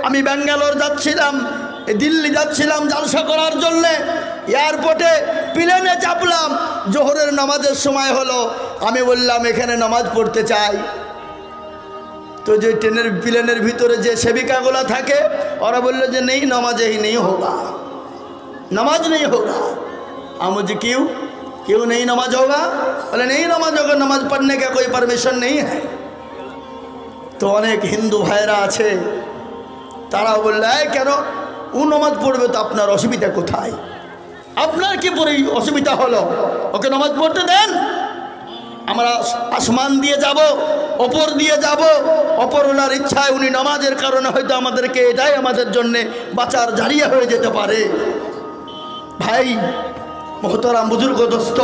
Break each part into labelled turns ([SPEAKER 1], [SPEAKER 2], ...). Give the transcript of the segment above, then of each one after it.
[SPEAKER 1] আমি ব্যাঙ্গালোর যাচ্ছিলাম, দিল্লি যাচ্ছিলাম জালসা করার জন্যে। এয়ারপোর্টে প্লেনে চাপলাম, জোহরের নামাজের সময় হলো। আমি বললাম এখানে নামাজ পড়তে চাই। তো যে প্লেনের ভিতরে যে সেবিকাগুলো থাকে ওরা বললো যে নেই नमाज ही नहीं होगा, नमाज नहीं होगा। हम मुझे क्यों नहीं नमाज होगा? बोले नहीं नमाज होगा, नमाज पढ़ने का कोई परमिशन नहीं है। तो अनेक हिंदू भाईरा आछे तारा बोलले केन ও नमाज पढ़बे तो आपनार असुविधा कोथाय? आपनार कि पड़े असुविधा हलो? ओके नमाज पढ़ते देन। আমরা আসমান দিয়ে যাব, ওপর দিয়ে যাব, অপরওয়ালার ইচ্ছায় উনি নামাজের কারণে হয়তো আমাদেরকে এটাই আমাদের জন্য বাঁচার জারিয়া হয়ে যেতে পারে। ভাই মোহতারাম বুজুর্গ দোস্ত,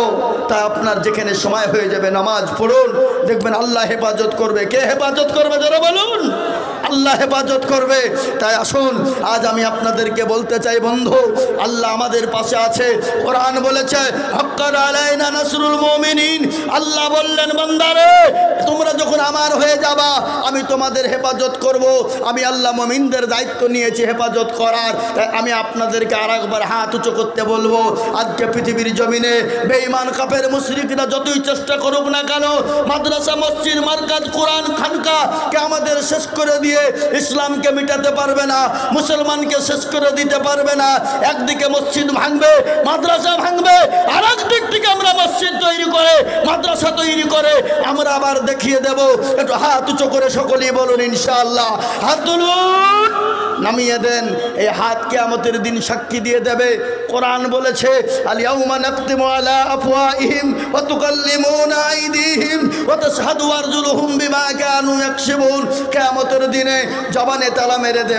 [SPEAKER 1] তাই আপনার যেখানে সময় হয়ে যাবে নামাজ পড়ুন, দেখবেন আল্লাহ হেফাজত করবে। কে হেফাজত করবে যারা বলুন? আল্লাহ হেফাজত করবে। তাই আসুন আজ আমি আপনাদেরকে বলতে চাই বন্ধু, আল্লাহ আমাদের পাশে আছে। কোরআন বলেছে হাক্কান আলাইনা নাসরুল মুমিনিন। আল্লাহ বললেন বান্দারে তোমরা যখন আমার হয়ে যাবা আমি তোমাদের হেফাজত করব। আমি আল্লাহ মুমিনদের দায়িত্ব নিয়েছি হেফাজত করার। তাই আমি আপনাদেরকে আরেকবার হাত উঁচু করতে বলবো। আজকে পৃথিবীর জমিনে বেঈমান কাফের মুশরিকরা যতই চেষ্টা করুক না কেন, মাদ্রাসা মসজিদ মারকাজ কোরআন খানকা কে আমাদের শেষ করে দিয়ে ইসলামকে মিটাতে পারবে না, মুসলমানকে শেষ করে দিতে পারবে না। একদিকে মসজিদ ভাঙবে, মাদ্রাসা ভাঙবে, আর একদিক থেকে আমরা মসজিদ তৈরি করে মাদ্রাসা তৈরি করে আমরা আবার দেখিয়ে দেব। একটু হাত উঁচু করে সকলেই বলুন ইনশাআল্লাহ। হাত তুলুন, নামিয়ে দেন। এই হাত কিয়ামতের দিন সাক্ষী দিয়ে দেবে। কোরআন বলেছে আল ইয়াউমা নাকতিমু আলা আফওয়াহিহিম ওয়া তুকাল্লিমুনা আইদিহিম ওয়া তাশহাদু আরজুলুহুম বিমা কানু ইয়াকসিবুন। কিয়ামতের দিনে জবানে তালা মেরে দেবে।